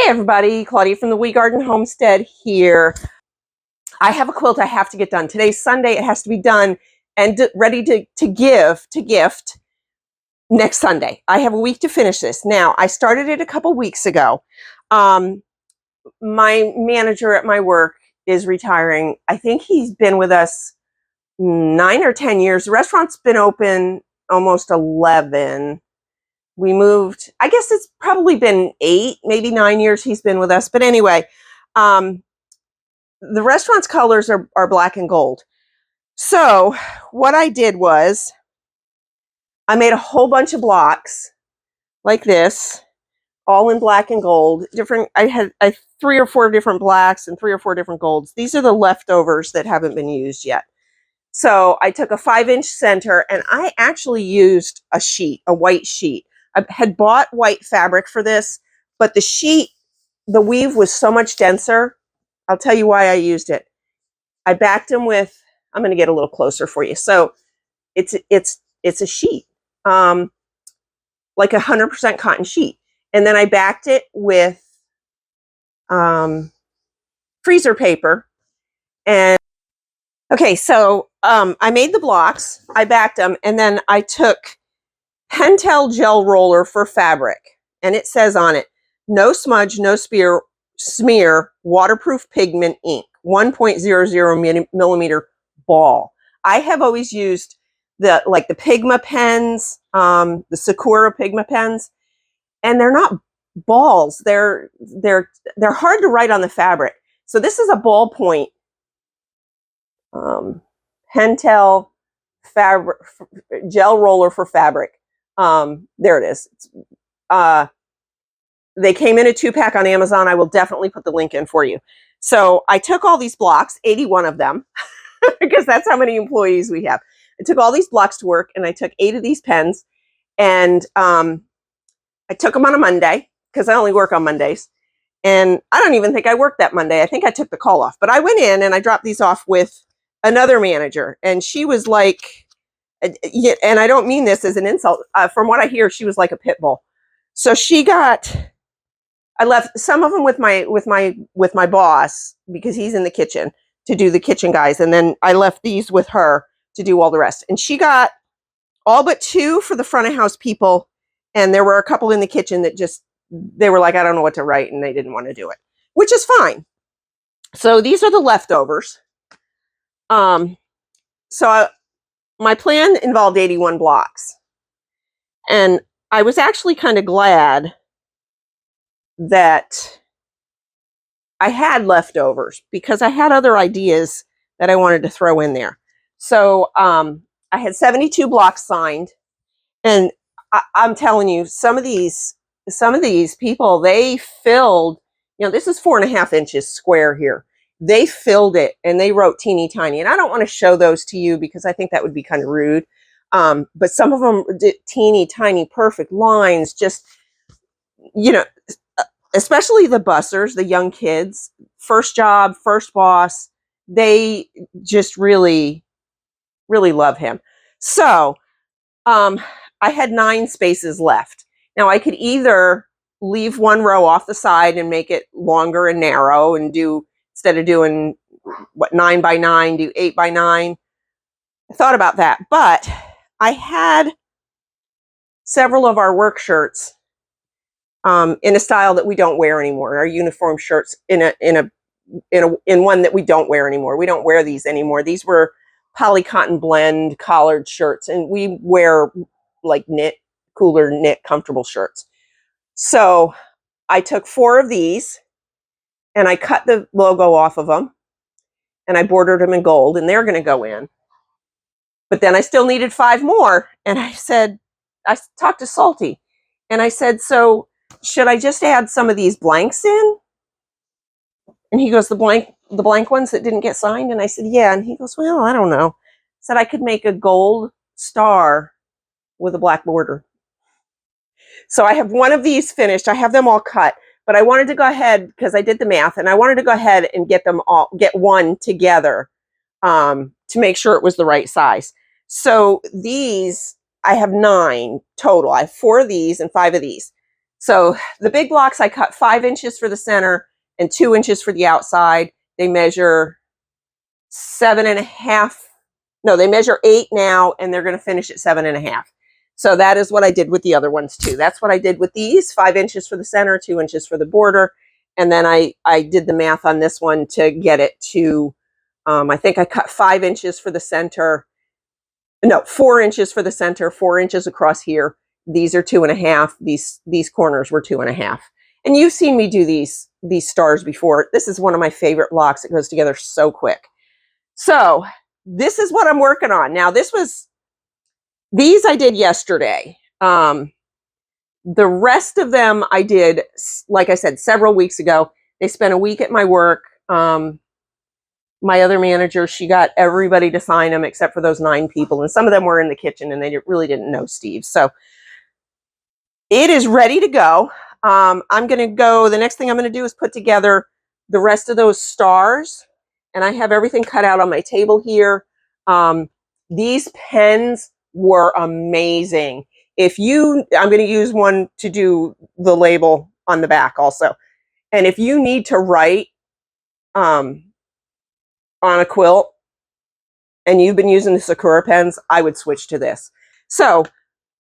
Hey everybody, Claudia from the Wee Garden Homestead here. I have a quilt I have to get done. Today's Sunday, it has to be done and ready to gift next Sunday. I have a week to finish this. Now, I started it a couple weeks ago. My manager at my work is retiring. I think he's been with us 9 or 10 years. The restaurant's been open almost 11. We moved, I guess it's probably been 8, maybe 9 years he's been with us. But anyway, the restaurant's colors are black and gold. So what I did was I made a whole bunch of blocks like this, all in black and gold. I had 3 or 4 different blacks and 3 or 4 different golds. These are the leftovers that haven't been used yet. So I took a 5-inch center and I actually used a white sheet. I had bought white fabric for this, but the weave was so much denser. I'll tell you why I used it. I backed them with, I'm going to get a little closer for you. So it's a sheet, like 100% cotton sheet. And then I backed it with freezer paper. And okay, so I made the blocks, I backed them, and then I took Pentel gel roller for fabric, and it says on it, no smudge, no smear, waterproof pigment ink, 1.00 millimeter ball. I have always used the Pigma pens, the Sakura Pigma pens, and they're not balls. They're hard to write on the fabric. So this is a ballpoint Pentel fabric gel roller for fabric. There it is. They came in a 2-pack on Amazon. I will definitely put the link in for you. So I took all these blocks, 81 of them, because that's how many employees we have. I took all these blocks to work, and I took 8 of these pens, and I took them on a Monday because I only work on Mondays. And I don't even think I worked that Monday. I think I took the call off. But I went in and I dropped these off with another manager, and she was like, and I don't mean this as an insult. From what I hear, she was like a pit bull. So I left some of them with my boss because he's in the kitchen to do the kitchen guys, and then I left these with her to do all the rest. And she got all but 2 for the front of house people, and there were a couple in the kitchen that they were like, I don't know what to write, and they didn't want to do it, which is fine. So these are the leftovers. My plan involved 81 blocks, and I was actually kind of glad that I had leftovers because I had other ideas that I wanted to throw in there. So I had 72 blocks signed, and I'm telling you, some of these people, they filled, this is 4.5 inches square here. They filled it and they wrote teeny tiny. And I don't want to show those to you because I think that would be kind of rude. But some of them did teeny tiny, perfect lines, just, especially the bussers, the young kids, first job, first boss, they just really, really love him. So I had 9 spaces left. Now I could either leave one row off the side and make it longer and narrow and instead of doing 9 by 9, do 8 by 9. I thought about that, but I had several of our work shirts in a style that we don't wear anymore. Our uniform shirts in one that we don't wear anymore. We don't wear these anymore. These were poly cotton blend collared shirts, and we wear like cooler knit, comfortable shirts. So I took 4 of these and I cut the logo off of them and I bordered them in gold, and they're going to go in. But then I still needed 5 more. And I talked to Salty and I said, so should I just add some of these blanks in? And he goes, the blank ones that didn't get signed? And I said, yeah. And he goes, well, I don't know. I said I could make a gold star with a black border. So I have one of these finished. I have them all cut, but I wanted to go ahead because I did the math, and I wanted to go ahead and get one together to make sure it was the right size. So these, I have 9 total. I have 4 of these and 5 of these. So the big blocks, I cut 5 inches for the center and 2 inches for the outside. They measure 7.5. No, they measure 8 now, and they're going to finish at 7.5. So that is what I did with the other ones too. That's what I did with these: 5 inches for the center, 2 inches for the border. And then I did the math on this one to get it to, I think I cut 5 inches for the center. No, 4 inches for the center, 4 inches across here. These are 2.5. These corners were 2.5. And you've seen me do these stars before. This is one of my favorite blocks. It goes together so quick. So this is what I'm working on. Now, these I did yesterday. The rest of them I did, like I said, several weeks ago. They spent a week at my work. My other manager, she got everybody to sign them except for those 9 people. And some of them were in the kitchen and they really didn't know Steve. So it is ready to go. I'm going to go, the next thing I'm going to do is put together the rest of those stars. And I have everything cut out on my table here. These pens were amazing. I'm going to use one to do the label on the back also. And if you need to write on a quilt and you've been using the Sakura pens, I would switch to this. So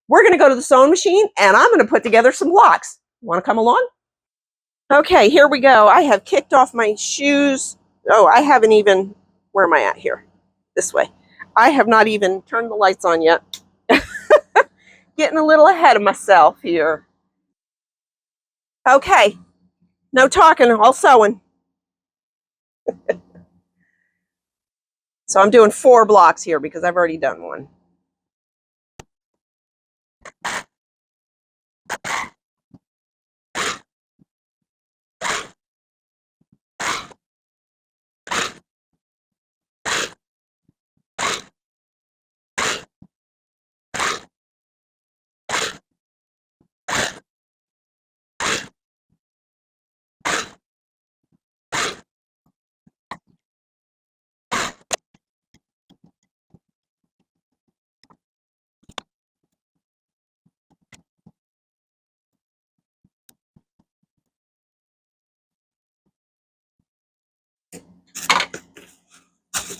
we're going to go to the sewing machine and I'm going to put together some blocks. Want to come along? Okay, here we go. I have kicked off my shoes. Oh, I haven't even, where am I at here? This way. I have not even turned the lights on yet. Getting a little ahead of myself here. Okay, no talking, all sewing. So I'm doing 4 blocks here because I've already done one.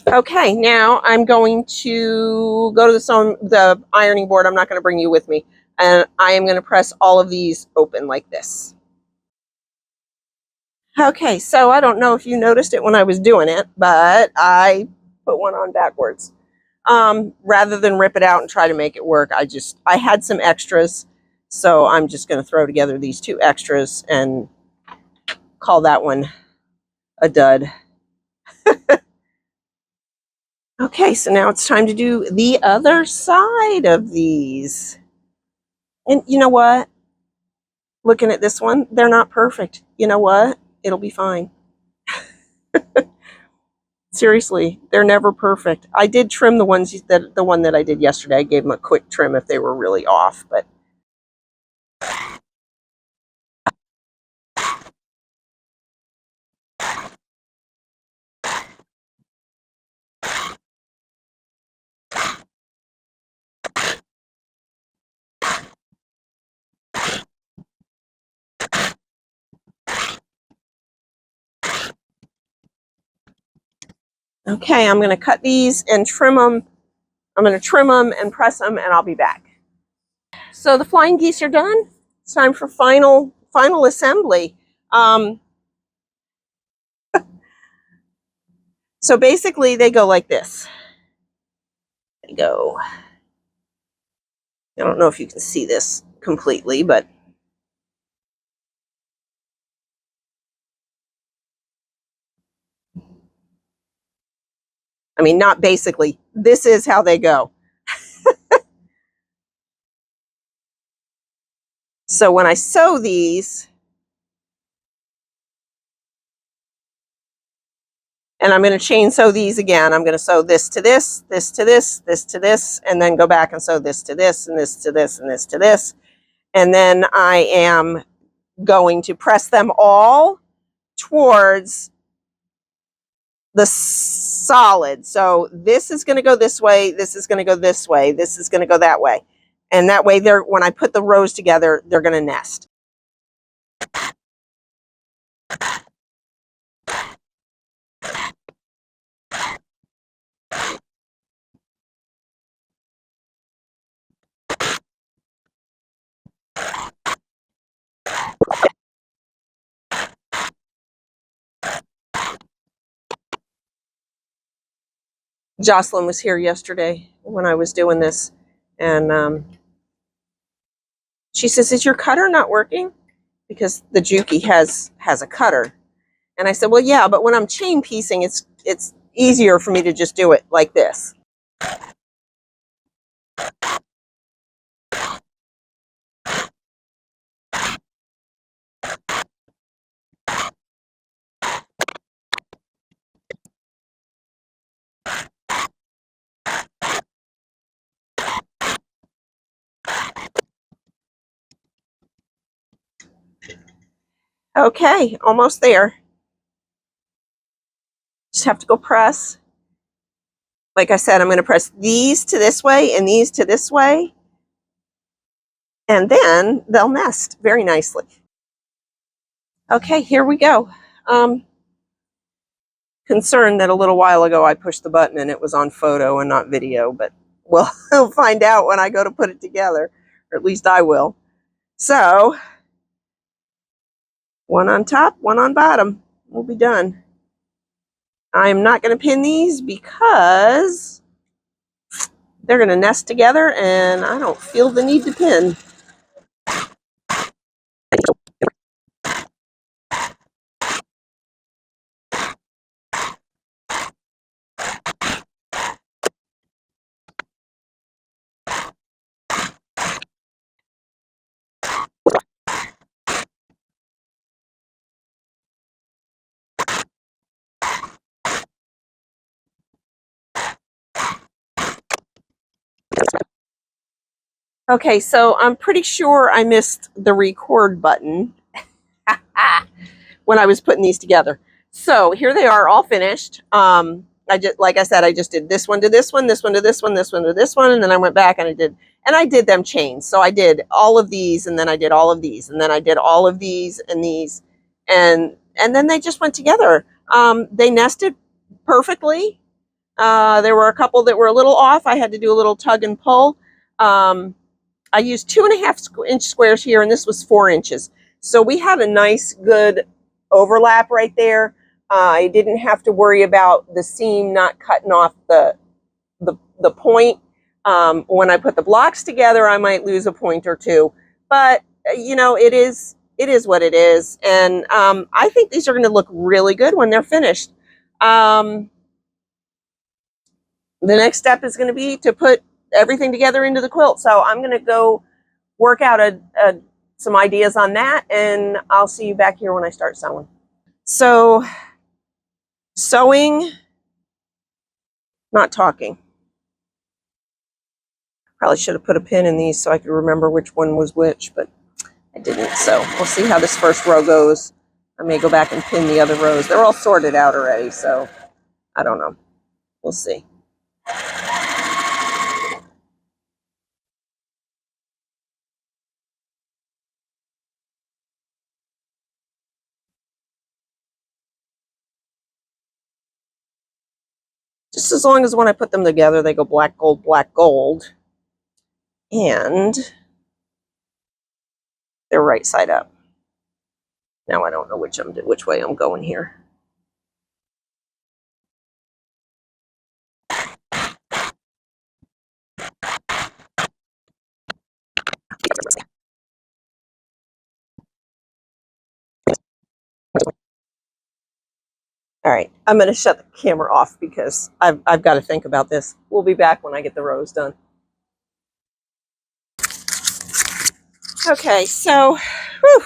Okay, now I'm going to go to the ironing board. I'm not going to bring you with me. And I am going to press all of these open like this. Okay, so I don't know if you noticed it when I was doing it, but I put one on backwards. Rather than rip it out and try to make it work, I had some extras. So I'm just going to throw together these 2 extras and call that one a dud. Okay, so now it's time to do the other side of these. And you know what? Looking at this one, they're not perfect. You know what? It'll be fine. Seriously, they're never perfect. I did trim the one that I did yesterday. I gave them a quick trim if they were really off, but okay, I'm going to cut these and trim them. I'm going to trim them and press them, and I'll be back. So the flying geese are done. It's time for final assembly. So basically, they go like this. They go. I don't know if you can see this completely, but I mean, not basically. This is how they go. So when I sew these, and I'm going to chain sew these again. I'm going to sew this to this, this to this, this to this, and then go back and sew this to this, and this to this, and this to this. And then I am going to press them all towards the solid. So this is going to go this way, this is going to go this way, this is going to go that way. And that way, when I put the rows together, they're going to nest. Jocelyn was here yesterday when I was doing this, and she says, "Is your cutter not working?" Because the Juki has a cutter, and I said, "Well, yeah, but when I'm chain piecing, it's easier for me to just do it like this." Okay, almost there. Just have to go press. Like I said, I'm going to press these to this way and these to this way, and then they'll nest very nicely. Okay, here we go. Concerned that a little while ago I pushed the button and it was on photo and not video, but we'll find out when I go to put it together, or at least I will. So, one on top, one on bottom. We'll be done. I'm not going to pin these because they're going to nest together and I don't feel the need to pin. Okay, so I'm pretty sure I missed the record button when I was putting these together. So here they are, all finished. I just, like I said, I just did this one to this one, this one to this one, this one to this one, and then I went back and I did them chains. So I did all of these, and then I did all of these, and then I did all of these and these, and then they just went together. They nested perfectly. There were a couple that were a little off. I had to do a little tug and pull. I used 2.5-inch squares here, and this was 4 inches. So we had a nice, good overlap right there. I didn't have to worry about the seam not cutting off the point. When I put the blocks together, I might lose a point or two, but you know, it is what it is, and I think these are going to look really good when they're finished. The next step is going to be to put everything together into the quilt. So I'm going to go work out some ideas on that, and I'll see you back here when I start sewing. So, sewing, not talking. Probably should have put a pin in these so I could remember which one was which, but I didn't. So we'll see how this first row goes. I may go back and pin the other rows. They're all sorted out already, so I don't know. We'll see. Just as long as when I put them together, they go black, gold, and they're right side up. Now I don't know which way I'm going here. All right, I'm going to shut the camera off because I've got to think about this. We'll be back when I get the rows done. Okay, so, whew,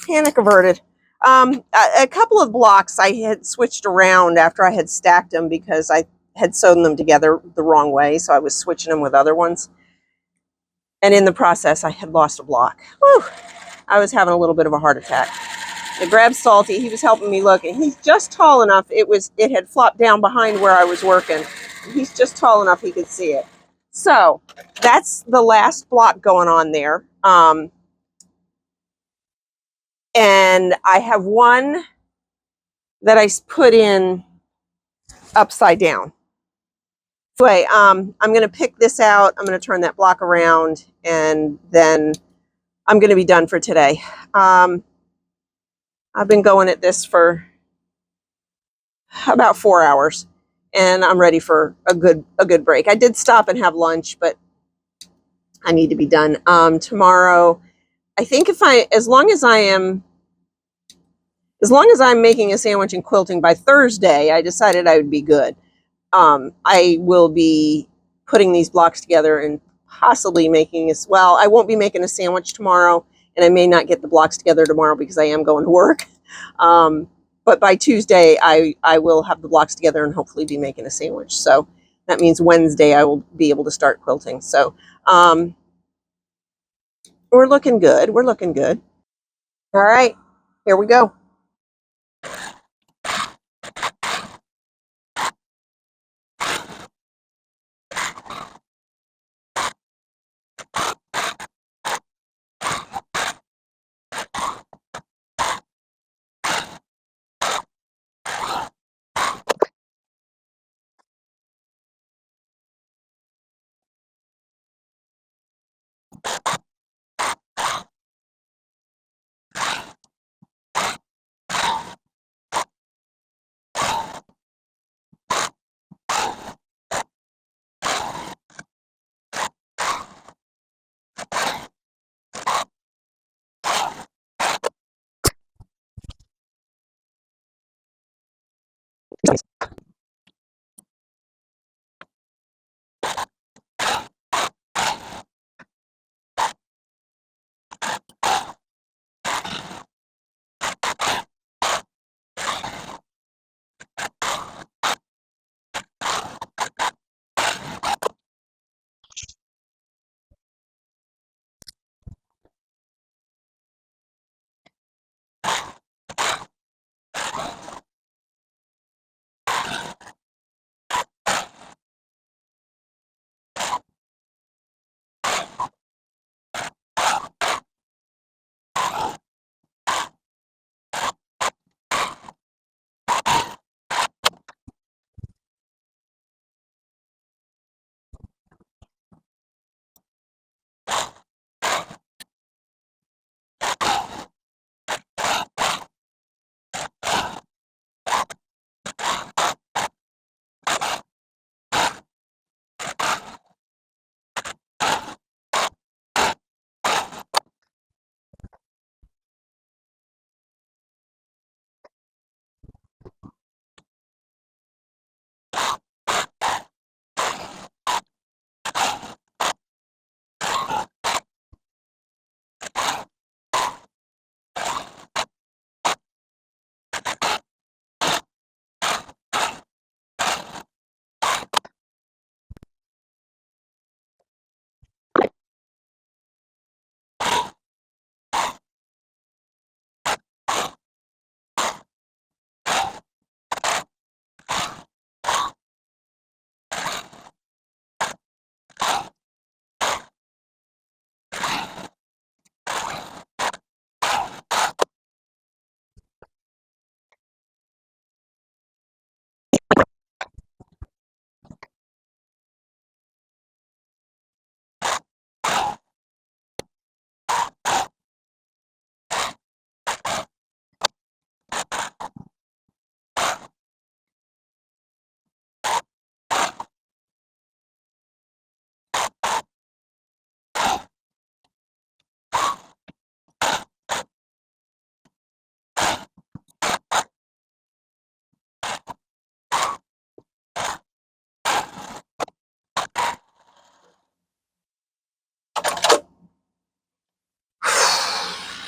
panic averted. A couple of blocks I had switched around after I had stacked them because I had sewn them together the wrong way, so I was switching them with other ones. And in the process, I had lost a block. Whew, I was having a little bit of a heart attack. I grabbed Salty. He was helping me look, and he's just tall enough. It had flopped down behind where I was working. He's just tall enough he could see it. So that's the last block going on there. And I have one that I put in upside down. Anyway, I'm going to pick this out. I'm going to turn that block around, and then I'm going to be done for today. I've been going at this for about 4 hours, and I'm ready for a good break. I did stop and have lunch, but I need to be done. Tomorrow, I think as long as I'm making a sandwich and quilting by Thursday, I decided I would be good. I will be putting these blocks together and possibly making this. Well, I won't be making a sandwich tomorrow, and I may not get the blocks together tomorrow because I am going to work. But by Tuesday, I will have the blocks together and hopefully be making a sandwich. So that means Wednesday I will be able to start quilting. So we're looking good. We're looking good. All right, here we go.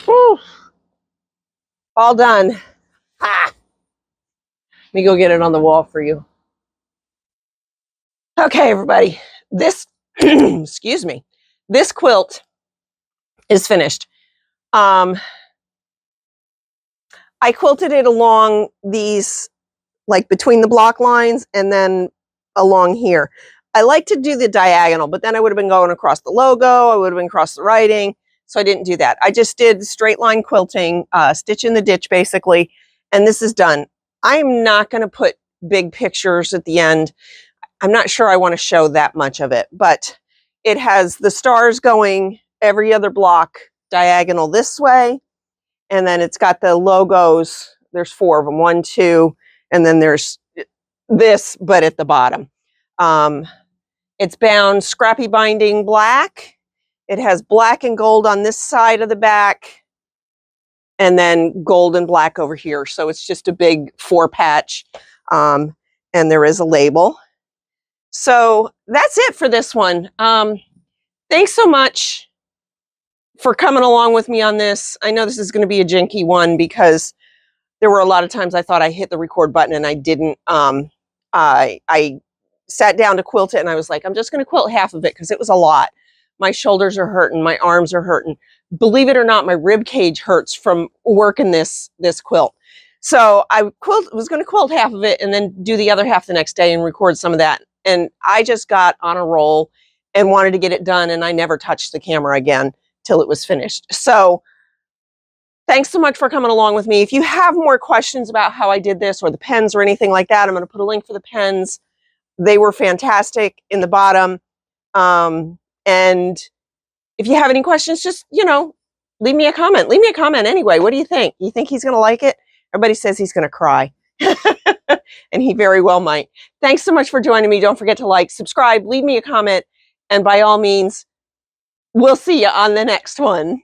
Whew, all done. Ah, let me go get it on the wall for you. Okay, everybody. This, excuse me, this quilt is finished. I quilted it along these, like between the block lines and then along here. I like to do the diagonal, but then I would have been going across the logo. I would have been across the writing. So I didn't do that. I just did straight line quilting, stitch in the ditch basically, and this is done. I'm not going to put big pictures at the end. I'm not sure I want to show that much of it, but it has the stars going every other block diagonal this way. And then it's got the logos. There's 4 of them, 1, 2, and then there's this, but at the bottom. It's bound scrappy binding black. It has black and gold on this side of the back, and then gold and black over here. So it's just a big 4-patch, and there is a label. So that's it for this one. Thanks so much for coming along with me on this. I know this is going to be a jinky one because there were a lot of times I thought I hit the record button and I didn't. I sat down to quilt it and I was like, I'm just going to quilt half of it because it was a lot. My shoulders are hurting. My arms are hurting. Believe it or not, my rib cage hurts from working this quilt. So I was going to quilt half of it and then do the other half the next day and record some of that. And I just got on a roll and wanted to get it done, and I never touched the camera again till it was finished. So thanks so much for coming along with me. If you have more questions about how I did this or the pens or anything like that, I'm going to put a link for the pens. They were fantastic in the bottom. And if you have any questions, just, leave me a comment. Leave me a comment anyway. What do you think? You think he's going to like it? Everybody says he's going to cry. And he very well might. Thanks so much for joining me. Don't forget to like, subscribe, leave me a comment, and by all means, we'll see you on the next one.